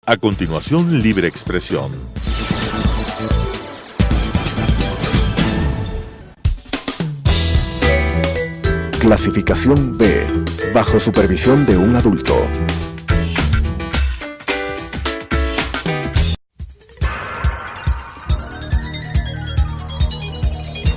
A continuación, Libre Expresión. Clasificación B, bajo supervisión de un adulto.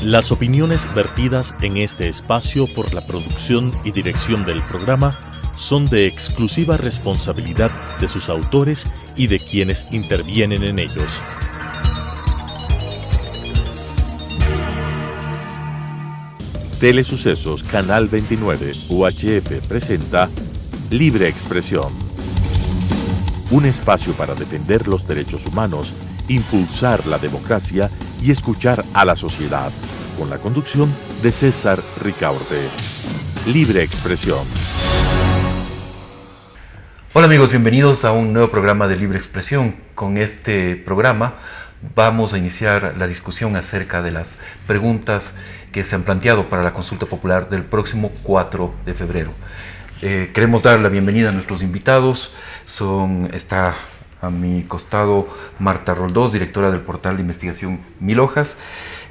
Las opiniones vertidas en este espacio por la producción y dirección del programa son de exclusiva responsabilidad de sus autores y de quienes intervienen en ellos. Telesucesos Canal 29 UHF presenta Libre Expresión. Un espacio para defender los derechos humanos, impulsar la democracia y escuchar a la sociedad. Con la conducción de César Ricaurte. Libre Expresión. Hola amigos, bienvenidos a un nuevo programa de Libre Expresión. Con este programa vamos a iniciar la discusión acerca de las preguntas que se han planteado para la consulta popular del próximo 4 de febrero. Queremos dar la bienvenida a nuestros invitados. Está a mi costado Marta Roldós, directora del portal de investigación Mil Hojas,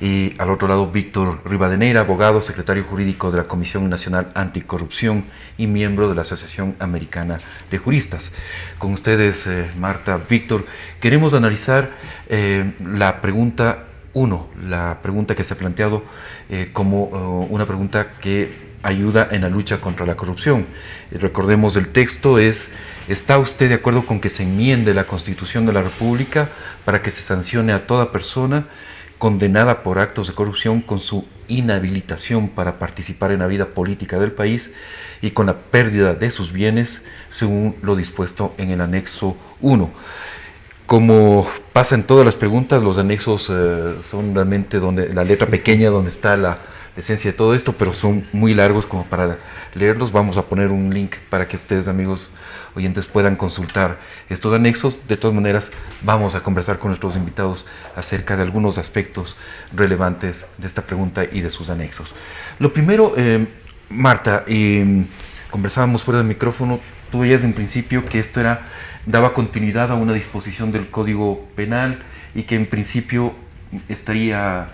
y al otro lado Víctor Rivadeneira, abogado, secretario jurídico de la Comisión Nacional Anticorrupción y miembro de la Asociación Americana de Juristas. Con ustedes, Marta, Víctor, queremos analizar la pregunta 1, la pregunta que se ha planteado como una pregunta que ayuda en la lucha contra la corrupción. Recordemos, el texto es: ¿está usted de acuerdo con que se enmiende la Constitución de la República para que se sancione a toda persona condenada por actos de corrupción con su inhabilitación para participar en la vida política del país y con la pérdida de sus bienes según lo dispuesto en el anexo 1? Como pasa en todas las preguntas, los anexos son realmente donde la letra pequeña donde está la esencia de todo esto, pero son muy largos como para leerlos. Vamos a poner un link para que ustedes, amigos oyentes, puedan consultar estos anexos. De todas maneras, vamos a conversar con nuestros invitados acerca de algunos aspectos relevantes de esta pregunta y de sus anexos. Lo primero, Marta, conversábamos fuera del micrófono, tú veías en principio que esto daba continuidad a una disposición del Código Penal y que en principio sería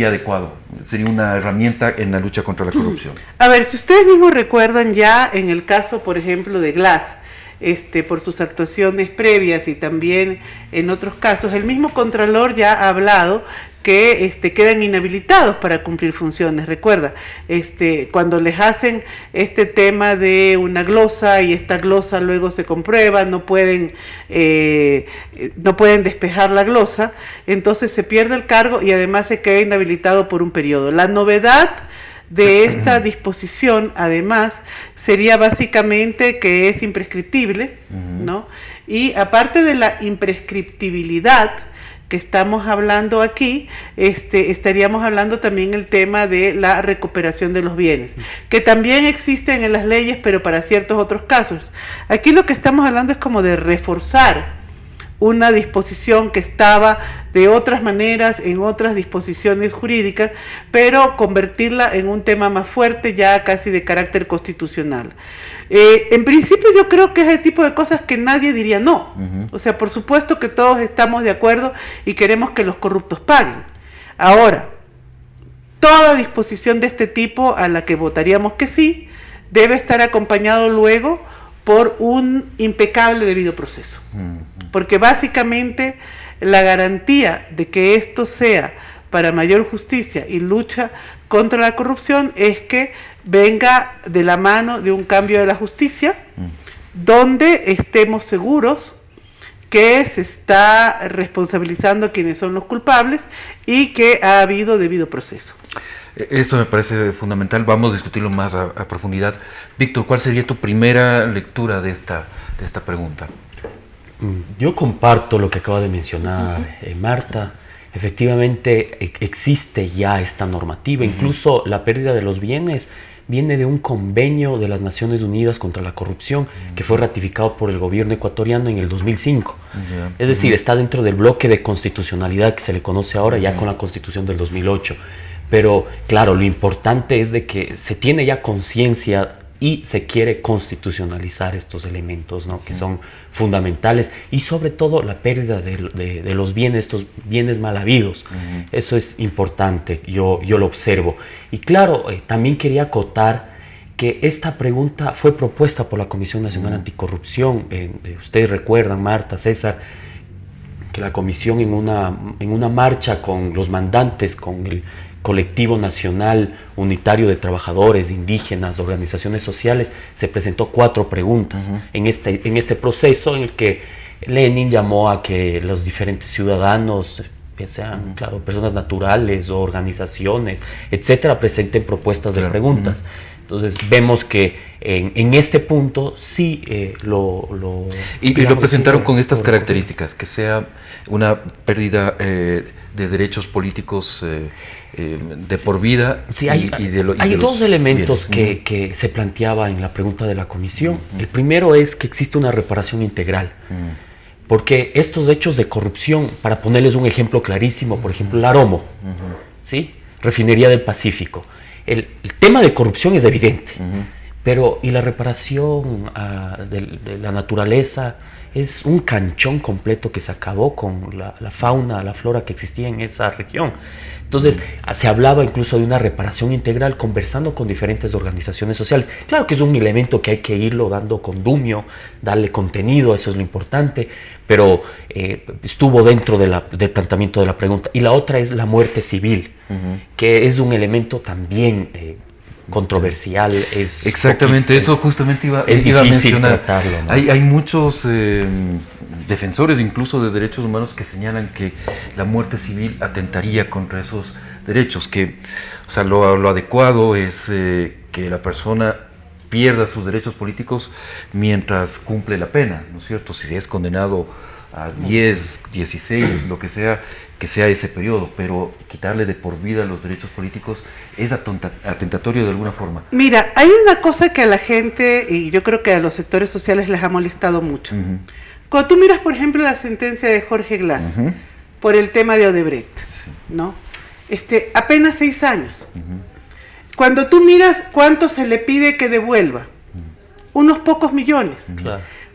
adecuado, sería una herramienta en la lucha contra la corrupción. A ver, si ustedes mismos recuerdan, ya en el caso, por ejemplo, de Glass, por sus actuaciones previas y también en otros casos, el mismo Contralor ya ha hablado que quedan inhabilitados para cumplir funciones. Recuerda, cuando les hacen este tema de una glosa y esta glosa luego se comprueba, no pueden despejar la glosa, entonces se pierde el cargo y además se queda inhabilitado por un periodo. La novedad de esta disposición, además, sería básicamente que es imprescriptible, ¿no? Y aparte de la imprescriptibilidad que estamos hablando aquí, estaríamos hablando también el tema de la recuperación de los bienes, que también existen en las leyes, pero para ciertos otros casos. Aquí lo que estamos hablando es como de reforzar una disposición que estaba de otras maneras en otras disposiciones jurídicas, pero convertirla en un tema más fuerte, ya casi de carácter constitucional. En principio yo creo que es el tipo de cosas que nadie diría no. O sea, por supuesto que todos estamos de acuerdo y queremos que los corruptos paguen. Ahora, toda disposición de este tipo a la que votaríamos que sí, debe estar acompañado luego por un impecable debido proceso. Porque básicamente la garantía de que esto sea para mayor justicia y lucha contra la corrupción es que venga de la mano de un cambio de la justicia, donde estemos seguros que se está responsabilizando a quienes son los culpables y que ha habido debido proceso. Esto me parece fundamental. Vamos a discutirlo más a profundidad. Víctor, ¿cuál sería tu primera lectura de esta pregunta? Yo comparto lo que acaba de mencionar Marta. Efectivamente existe ya esta normativa, incluso la pérdida de los bienes viene de un convenio de las Naciones Unidas contra la corrupción que fue ratificado por el gobierno ecuatoriano en el 2005. Es decir, está dentro del bloque de constitucionalidad que se le conoce ahora ya con la Constitución del 2008. Pero claro, lo importante es de que se tiene ya conciencia y se quiere constitucionalizar estos elementos, ¿no? Que son fundamentales, y sobre todo la pérdida de los bienes, estos bienes mal habidos. Eso es importante, yo lo observo. Y claro, también quería acotar que esta pregunta fue propuesta por la Comisión Nacional Anticorrupción. Ustedes recuerdan, Marta, César, que la comisión en una marcha con los mandantes, con el Colectivo Nacional Unitario de Trabajadores, Indígenas, Organizaciones Sociales, se presentó 4 preguntas en este proceso en el que Lenin llamó a que los diferentes ciudadanos, que sean, claro, personas naturales o organizaciones, etcétera, presenten propuestas de preguntas. Entonces vemos que en este punto sí lo presentaron con estas características, que sea una pérdida de derechos políticos de por vida. Sí, hay dos elementos que se planteaba en la pregunta de la comisión. El primero es que existe una reparación integral. Porque estos hechos de corrupción, para ponerles un ejemplo clarísimo, por ejemplo, la Aromo, ¿sí? Refinería del Pacífico. El tema de corrupción es evidente, pero y la reparación de la naturaleza es un canchón completo que se acabó con la fauna, la flora que existía en esa región. Entonces, se hablaba incluso de una reparación integral, conversando con diferentes organizaciones sociales. Claro que es un elemento que hay que irlo dando condumio, darle contenido, eso es lo importante, pero estuvo dentro del planteamiento de la pregunta. Y la otra es la muerte civil, que es un elemento también controversial. Exactamente, eso justamente iba a mencionar. Tratarlo, ¿no? Hay muchos defensores incluso de derechos humanos que señalan que la muerte civil atentaría contra esos derechos, que, o sea, lo adecuado es que la persona pierda sus derechos políticos mientras cumple la pena, ¿no es cierto? Si es condenado a 10, 16, lo que sea ese periodo, pero quitarle de por vida los derechos políticos es atentatorio de alguna forma. Mira, hay una cosa que a la gente, y yo creo que a los sectores sociales les ha molestado mucho. Cuando tú miras, por ejemplo, la sentencia de Jorge Glass por el tema de Odebrecht, ¿no? Apenas 6 años. Cuando tú miras cuánto se le pide que devuelva, unos pocos millones.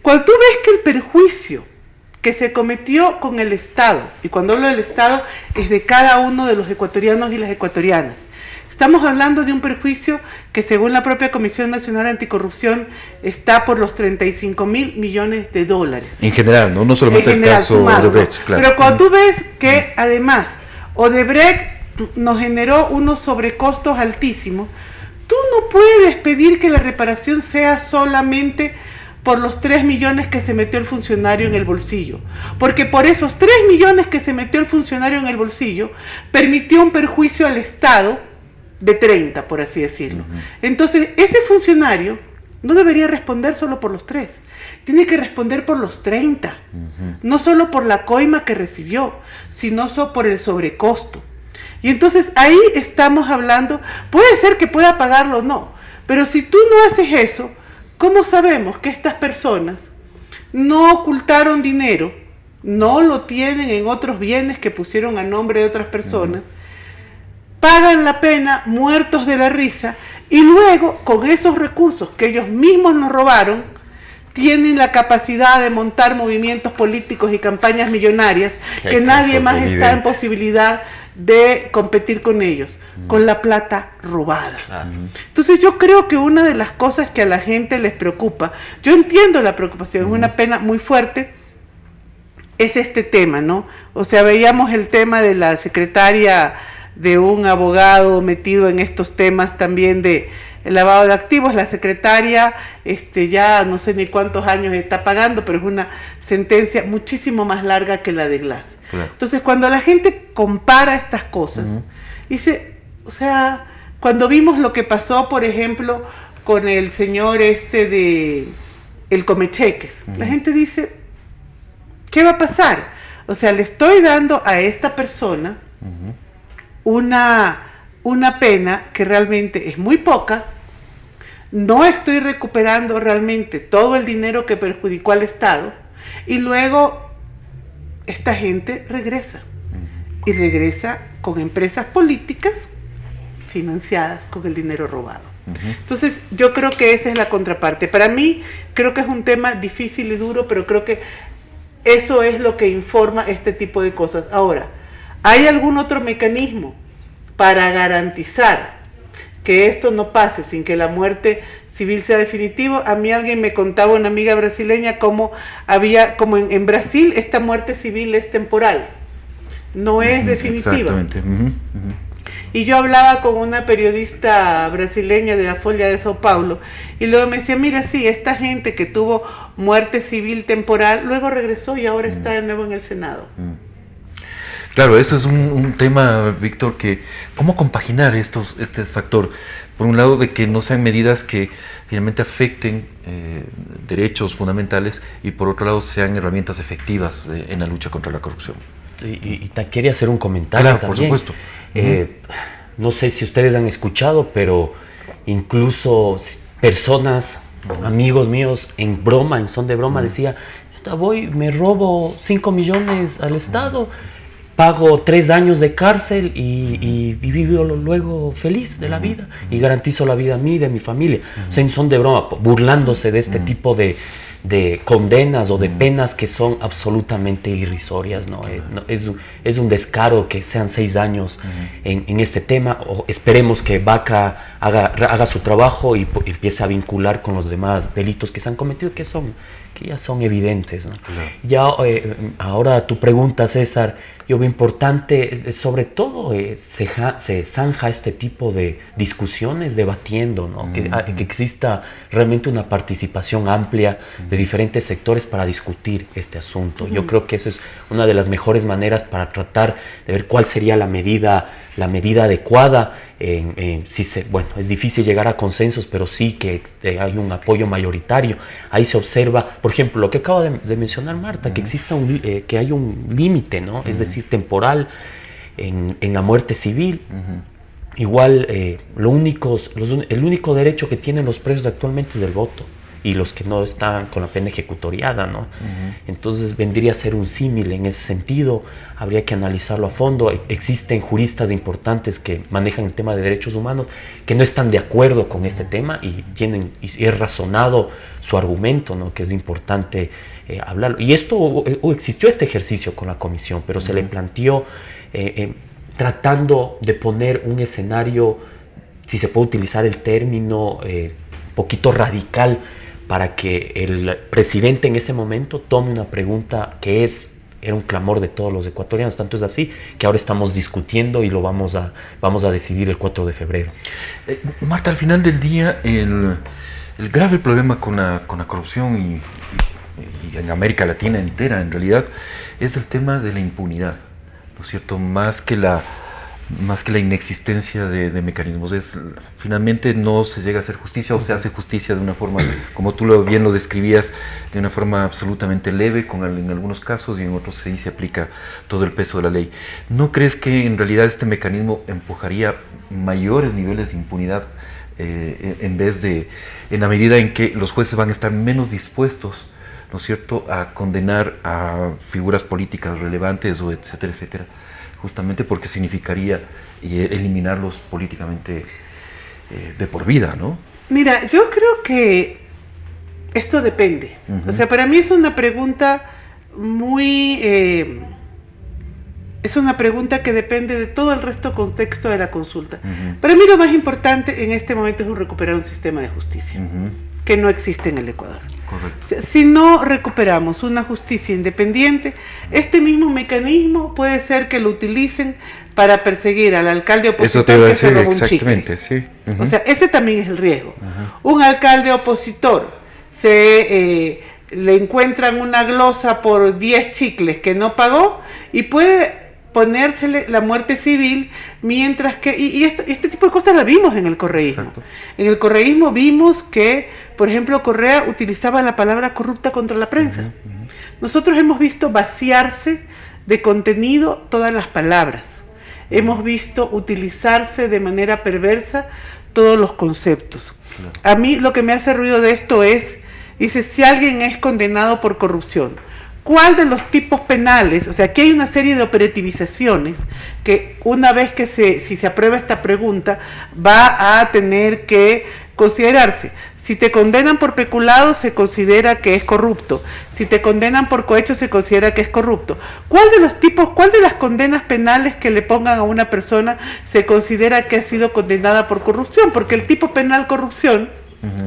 Cuando tú ves que el perjuicio que se cometió con el Estado, y cuando hablo del Estado es de cada uno de los ecuatorianos y las ecuatorianas, estamos hablando de un perjuicio que, según la propia Comisión Nacional Anticorrupción, está por los 35.000 millones de dólares. En general, no solamente el caso sumado, Odebrecht, claro. Pero cuando tú ves que además Odebrecht nos generó unos sobrecostos altísimos, tú no puedes pedir que la reparación sea solamente por los 3 millones que se metió el funcionario en el bolsillo, porque por esos 3 millones que se metió el funcionario en el bolsillo, permitió un perjuicio al Estado de 30, por así decirlo. Entonces, ese funcionario no debería responder solo por los 3, tiene que responder por los 30, no solo por la coima que recibió, sino por el sobrecosto. Y entonces ahí estamos hablando, puede ser que pueda pagarlo o no, pero si tú no haces eso, ¿cómo sabemos que estas personas no ocultaron dinero, no lo tienen en otros bienes que pusieron a nombre de otras personas, pagan la pena muertos de la risa y luego con esos recursos que ellos mismos nos robaron, tienen la capacidad de montar movimientos políticos y campañas millonarias que nadie más está en posibilidad de competir con ellos, con la plata robada? Entonces yo creo que una de las cosas que a la gente les preocupa, yo entiendo la preocupación, es una pena muy fuerte, es este tema, ¿no? O sea, veíamos el tema de la secretaria de un abogado metido en estos temas también de el lavado de activos, la secretaria ya no sé ni cuántos años está pagando, pero es una sentencia muchísimo más larga que la de Glass. Claro. Entonces, cuando la gente compara estas cosas, dice, o sea, cuando vimos lo que pasó, por ejemplo, con el señor de el Comecheques, la gente dice, ¿qué va a pasar? O sea, le estoy dando a esta persona una pena que realmente es muy poca, no estoy recuperando realmente todo el dinero que perjudicó al Estado, y luego esta gente regresa, y regresa con empresas políticas financiadas con el dinero robado. Entonces, yo creo que esa es la contraparte. Para mí, creo que es un tema difícil y duro, pero creo que eso es lo que informa este tipo de cosas. Ahora, ¿hay algún otro mecanismo para garantizar que esto no pase sin que la muerte civil sea definitivo? A mí alguien me contaba, una amiga brasileña, como en Brasil esta muerte civil es temporal, no es definitiva. Exactamente. Y yo hablaba con una periodista brasileña de la Folha de Sao Paulo y luego me decía, mira, sí, esta gente que tuvo muerte civil temporal, luego regresó y ahora está de nuevo en el Senado. Claro, eso es un tema, Víctor, que cómo compaginar este factor. Por un lado, de que no sean medidas que finalmente afecten derechos fundamentales y por otro lado sean herramientas efectivas en la lucha contra la corrupción. Y quería hacer un comentario Claro, también. por supuesto. No sé si ustedes han escuchado, pero incluso personas, amigos míos, en son de broma, decía, me robo 5 millones al Estado, pago 3 años de cárcel y vivo luego feliz de la vida y garantizo la vida a mí y de mi familia. O sea, son de broma, burlándose de este tipo de condenas o de penas que son absolutamente irrisorias, ¿no? Es un descaro que sean 6 años en este tema. Esperemos que Vaca haga su trabajo y empiece a vincular con los demás delitos que se han cometido, que ya son evidentes, ¿no? Claro. Ahora tu pregunta, César, yo veo importante, sobre todo se zanja este tipo de discusiones debatiendo, ¿no? Que exista realmente una participación amplia de diferentes sectores para discutir este asunto. Yo creo que esa es una de las mejores maneras para tratar de ver cuál sería la medida adecuada. Es difícil llegar a consensos, pero sí que hay un apoyo mayoritario. Ahí se observa, por ejemplo, lo que acaba de mencionar Marta, que exista que hay un límite, ¿no? Es decir, temporal en la muerte civil. Igual, el único derecho que tienen los presos actualmente es el voto, y los que no están con la pena ejecutoriada, ¿no? Entonces vendría a ser un símil en ese sentido. Habría que analizarlo a fondo. Existen juristas importantes que manejan el tema de derechos humanos que no están de acuerdo con este tema y es razonado su argumento, ¿no? Que es importante hablarlo. Y existió este ejercicio con la comisión, pero se le planteó tratando de poner un escenario, si se puede utilizar el término, poquito radical, para que el presidente en ese momento tome una pregunta que era un clamor de todos los ecuatorianos. Tanto es así que ahora estamos discutiendo y lo vamos a decidir el 4 de febrero. Marta, al final del día, el grave problema con la corrupción y en América Latina entera, en realidad, es el tema de la impunidad, ¿no es cierto? Más que la inexistencia de mecanismos. Finalmente no se llega a hacer justicia, o se hace justicia de una forma, como tú bien lo describías, de una forma absolutamente leve, en algunos casos, y en otros sí se aplica todo el peso de la ley. ¿No crees que en realidad este mecanismo empujaría mayores niveles de impunidad en la medida en que los jueces van a estar menos dispuestos, ¿no es cierto?, a condenar a figuras políticas relevantes, o etcétera, etcétera? Justamente porque significaría eliminarlos políticamente de por vida, ¿no? Mira, yo creo que esto depende. O sea, para mí es una pregunta es una pregunta que depende de todo el resto contexto de la consulta. Para mí lo más importante en este momento es recuperar un sistema de justicia que no existe en el Ecuador. Correcto. O sea, si no recuperamos una justicia independiente, este mismo mecanismo puede ser que lo utilicen para perseguir al alcalde opositor. Eso te iba a que se decir, robó un exactamente, chicle. sí. O sea, ese también es el riesgo. Un alcalde opositor le encuentran una glosa por 10 chicles que no pagó y puede ponérsele la muerte civil, mientras que, este tipo de cosas la vimos en el correísmo. Exacto. En el correísmo vimos que, por ejemplo, Correa utilizaba la palabra corrupta contra la prensa. Nosotros hemos visto vaciarse de contenido todas las palabras. Hemos visto utilizarse de manera perversa todos los conceptos. Claro. A mí lo que me hace ruido de esto dice, si alguien es condenado por corrupción, ¿cuál de los tipos penales? O sea, aquí hay una serie de operativizaciones que una vez que si se aprueba esta pregunta, va a tener que considerarse. Si te condenan por peculado, se considera que es corrupto. Si te condenan por cohecho, se considera que es corrupto. ¿Cuál de las condenas penales que le pongan a una persona se considera que ha sido condenada por corrupción? Porque el tipo penal corrupción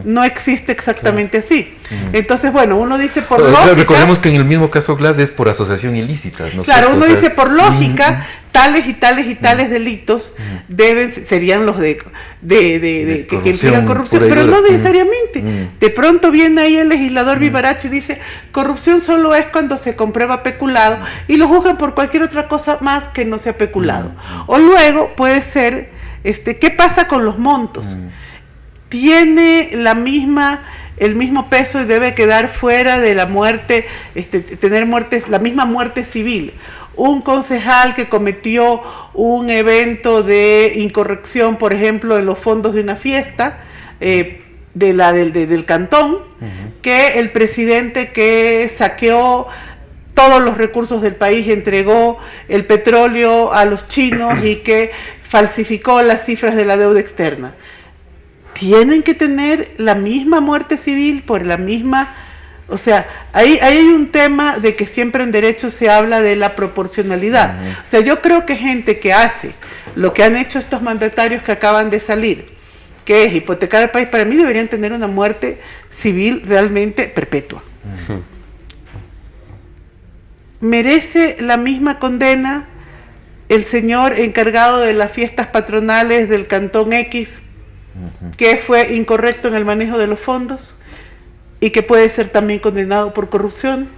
no existe exactamente así. Entonces, bueno, uno dice por lógica... Recordemos que en el mismo caso Glass es por asociación ilícita, ¿no? Claro, uno dice por lógica, tales y tales y tales delitos serían los que implican corrupción, pero no necesariamente. De pronto viene ahí el legislador vivaracho y dice, corrupción solo es cuando se comprueba peculado, y lo juzgan por cualquier otra cosa más que no sea peculado. O luego puede ser, ¿qué pasa con los montos? Tiene el mismo peso y debe quedar fuera de la muerte, tener la misma muerte civil. Un concejal que cometió un evento de incorrección, por ejemplo, en los fondos de una fiesta del cantón, que el presidente que saqueó todos los recursos del país, entregó el petróleo a los chinos y que falsificó las cifras de la deuda externa. Tienen que tener la misma muerte civil por la misma... O sea, ahí hay un tema de que siempre en derecho se habla de la proporcionalidad. O sea, yo creo que gente que hace lo que han hecho estos mandatarios que acaban de salir, que es hipotecar al país, para mí deberían tener una muerte civil realmente perpetua. ¿Merece la misma condena el señor encargado de las fiestas patronales del Cantón X, que fue incorrecto en el manejo de los fondos y que puede ser también condenado por corrupción?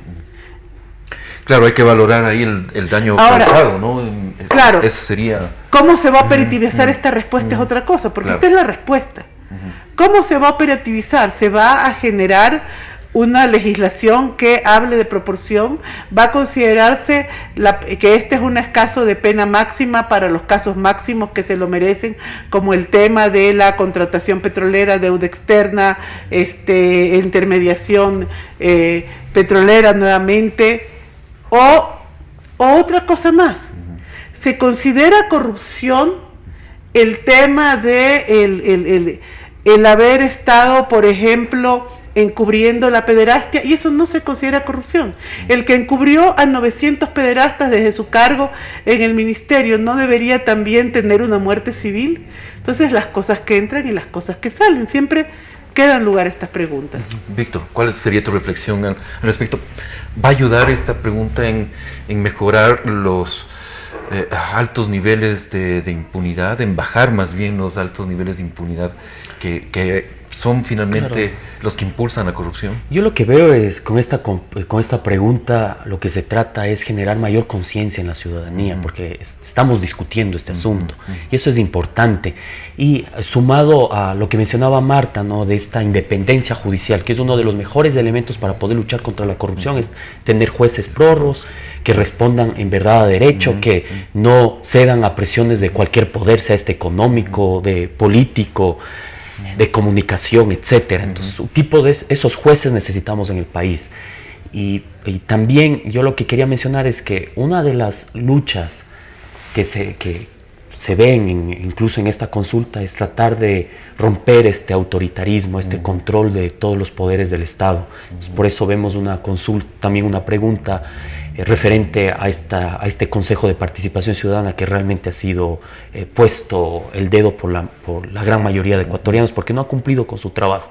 Claro, hay que valorar ahí el daño causado, ¿no? Claro. Eso sería... ¿Cómo se va a operativizar esta respuesta? Es otra cosa, porque esta es la respuesta. ¿Cómo se va a operativizar? Se va a generar una legislación que hable de proporción, va a considerarse que este es un caso de pena máxima para los casos máximos que se lo merecen, como el tema de la contratación petrolera, deuda externa, intermediación petrolera nuevamente, o otra cosa más. Se considera corrupción el tema de el haber estado, por ejemplo, encubriendo la pederastia, y eso no se considera corrupción. El que encubrió a 900 pederastas desde su cargo en el ministerio, ¿no debería también tener una muerte civil? Entonces, las cosas que entran y las cosas que salen, siempre quedan lugar a estas preguntas. Víctor, ¿cuál sería tu reflexión al respecto? ¿Va a ayudar esta pregunta en mejorar los altos niveles de impunidad, en bajar más bien los altos niveles de impunidad que son finalmente los que impulsan la corrupción? Yo lo que veo es, con esta pregunta, lo que se trata es generar mayor conciencia en la ciudadanía, porque estamos discutiendo este asunto, y eso es importante. Y sumado a lo que mencionaba Marta, ¿no?, de esta independencia judicial, que es uno de los mejores elementos para poder luchar contra la corrupción, es tener jueces prorros, que respondan en verdad a derecho, que no cedan a presiones de cualquier poder, sea económico, de político, de comunicación, etcétera. Entonces, un tipo de esos jueces necesitamos en el país. Y también yo lo que quería mencionar es que una de las luchas que se ven incluso en esta consulta es tratar de romper este autoritarismo, este control de todos los poderes del Estado. Entonces, por eso vemos una consulta, también una pregunta referente a este Consejo de Participación Ciudadana, que realmente ha sido puesto el dedo por la gran mayoría de ecuatorianos, porque no ha cumplido con su trabajo.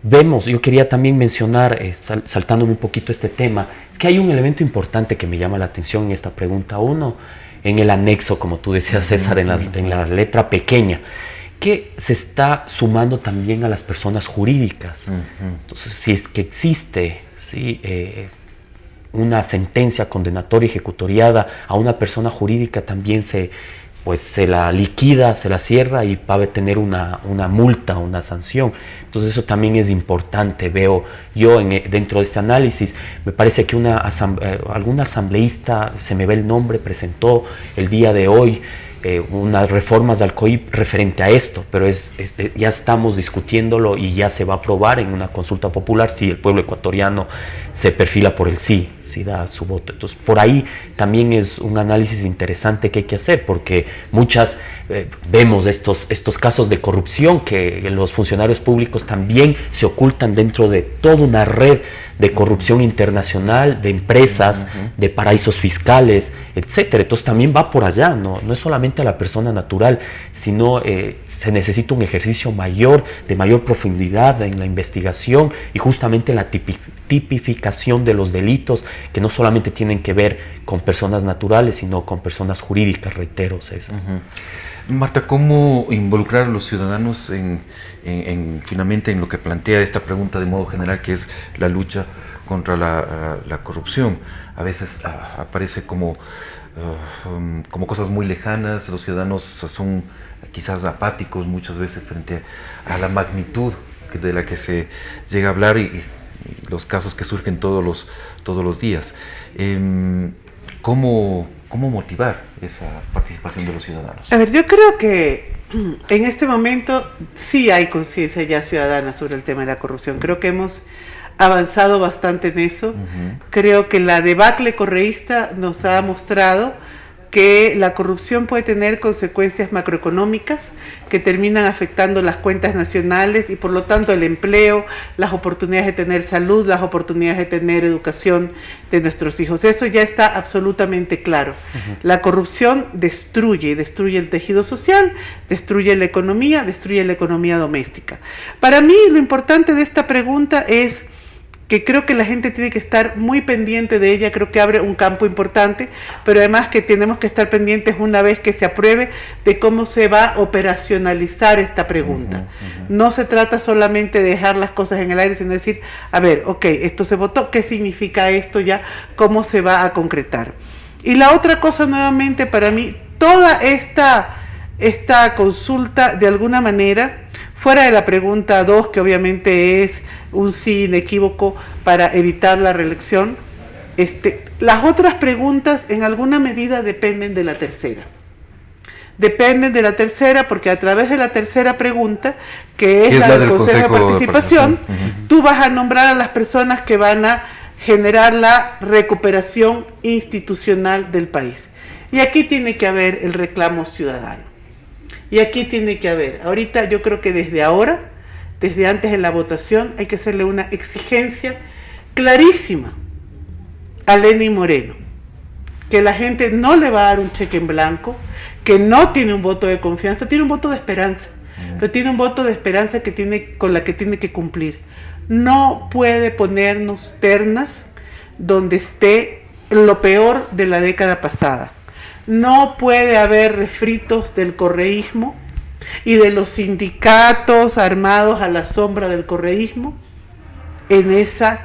Yo quería también mencionar, saltándome un poquito este tema, que hay un elemento importante que me llama la atención en esta pregunta. Uno, en el anexo, como tú decías, César, en la letra pequeña, que se está sumando también a las personas jurídicas. Entonces, si es que existe una sentencia condenatoria ejecutoriada a una persona jurídica, también se la liquida, se la cierra y va a tener una multa, una sanción. Entonces eso también es importante. Veo yo dentro de este análisis, me parece que algún asambleísta, se me ve el nombre, presentó el día de hoy unas reformas al COIP referente a esto, pero ya estamos discutiéndolo y ya se va a aprobar en una consulta popular si el pueblo ecuatoriano se perfila por el sí, si da su voto. Entonces, por ahí también es un análisis interesante que hay que hacer, porque vemos estos casos de corrupción que los funcionarios públicos también se ocultan dentro de toda una red de corrupción internacional, de empresas, de paraísos fiscales, etcétera. Entonces también va por allá, no es solamente a la persona natural, sino se necesita un ejercicio de mayor profundidad en la investigación y justamente la tipificación de los delitos que no solamente tienen que ver con personas naturales, sino con personas jurídicas, reitero. Marta, ¿cómo involucrar a los ciudadanos finalmente en lo que plantea esta pregunta de modo general, que es la lucha contra la corrupción? A veces aparece como cosas muy lejanas, los ciudadanos son quizás apáticos muchas veces frente a la magnitud de la que se llega a hablar y los casos que surgen todos los días. ¿Cómo motivar esa participación de los ciudadanos? A ver, yo creo que en este momento sí hay conciencia ya ciudadana sobre el tema de la corrupción. Creo que hemos avanzado bastante en eso. Creo que la debacle correísta nos ha mostrado que la corrupción puede tener consecuencias macroeconómicas que terminan afectando las cuentas nacionales y por lo tanto el empleo, las oportunidades de tener salud, las oportunidades de tener educación de nuestros hijos. Eso ya está absolutamente claro. La corrupción destruye el tejido social, destruye la economía doméstica. Para mí lo importante de esta pregunta es que creo que la gente tiene que estar muy pendiente de ella, creo que abre un campo importante, pero además que tenemos que estar pendientes una vez que se apruebe de cómo se va a operacionalizar esta pregunta. No se trata solamente de dejar las cosas en el aire, sino decir, a ver, ok, esto se votó, ¿qué significa esto ya? ¿Cómo se va a concretar? Y la otra cosa nuevamente para mí, toda esta consulta de alguna manera, fuera de la pregunta 2, que obviamente es un sí inequívoco para evitar la reelección, las otras preguntas en alguna medida dependen de la tercera. Dependen de la tercera porque a través de la tercera pregunta, que es la del Consejo de Participación, tú vas a nombrar a las personas que van a generar la recuperación institucional del país. Y aquí tiene que haber el reclamo ciudadano. Y aquí tiene que haber, ahorita yo creo que desde ahora, desde antes de la votación, hay que hacerle una exigencia clarísima a Lenín Moreno, que la gente no le va a dar un cheque en blanco, que no tiene un voto de confianza, tiene un voto de esperanza, pero tiene un voto de esperanza con la que tiene que cumplir. No puede ponernos ternas donde esté lo peor de la década pasada. No puede haber refritos del correísmo y de los sindicatos armados a la sombra del correísmo en esas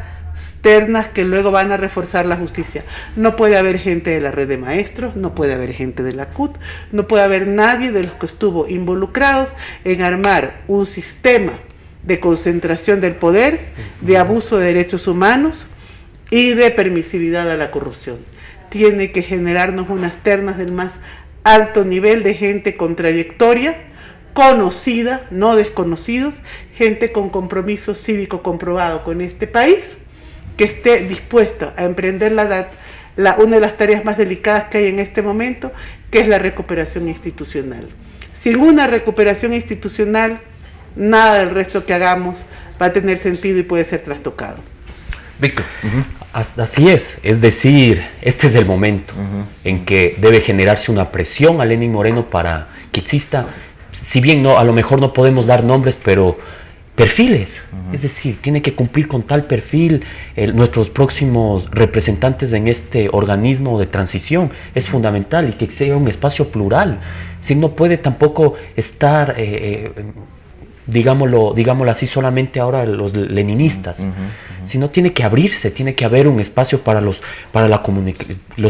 ternas que luego van a reforzar la justicia. No puede haber gente de la red de maestros, no puede haber gente de la CUT, no puede haber nadie de los que estuvo involucrados en armar un sistema de concentración del poder, de abuso de derechos humanos y de permisividad a la corrupción. Tiene que generarnos unas ternas del más alto nivel de gente con trayectoria, conocida, no desconocidos, gente con compromiso cívico comprobado con este país, que esté dispuesta a emprender una de las tareas más delicadas que hay en este momento, que es la recuperación institucional. Sin una recuperación institucional, nada del resto que hagamos va a tener sentido y puede ser trastocado. Víctor. Así es decir, este es el momento en que debe generarse una presión a Lenín Moreno para que exista, si bien a lo mejor no podemos dar nombres, pero perfiles, es decir, tiene que cumplir con tal perfil nuestros próximos representantes en este organismo de transición, es fundamental, y que sea un espacio plural, si no puede tampoco estar, digámoslo así, solamente ahora los leninistas, sino tiene que abrirse, tiene que haber un espacio para los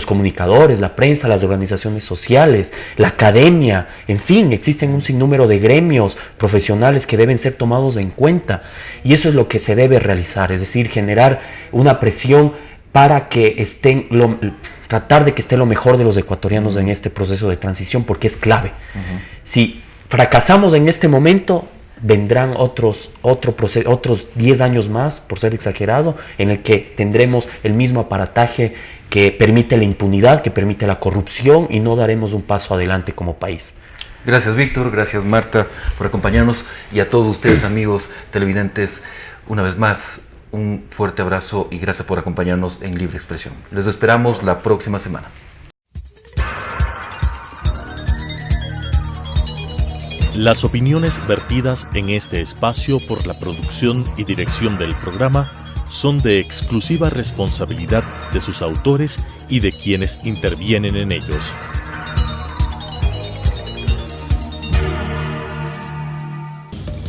comunicadores, la prensa, las organizaciones sociales, la academia, en fin, existen un sinnúmero de gremios profesionales que deben ser tomados en cuenta, y eso es lo que se debe realizar, es decir, generar una presión para que tratar de que esté lo mejor de los ecuatorianos en este proceso de transición, porque es clave. Si fracasamos en este momento, vendrán otros 10 años más, por ser exagerado, en el que tendremos el mismo aparataje que permite la impunidad, que permite la corrupción, y no daremos un paso adelante como país. Gracias, Víctor, gracias, Marta, por acompañarnos, y a todos ustedes, amigos televidentes, una vez más, un fuerte abrazo y gracias por acompañarnos en Libre Expresión. Les esperamos la próxima semana. Las opiniones vertidas en este espacio por la producción y dirección del programa son de exclusiva responsabilidad de sus autores y de quienes intervienen en ellos.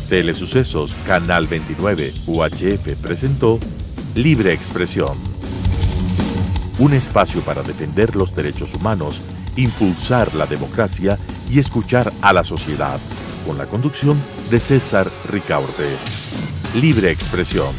Telesucesos Canal 29 UHF presentó Libre Expresión. Un espacio para defender los derechos humanos, impulsar la democracia y escuchar a la sociedad, con la conducción de César Ricaurte. Libre Expresión.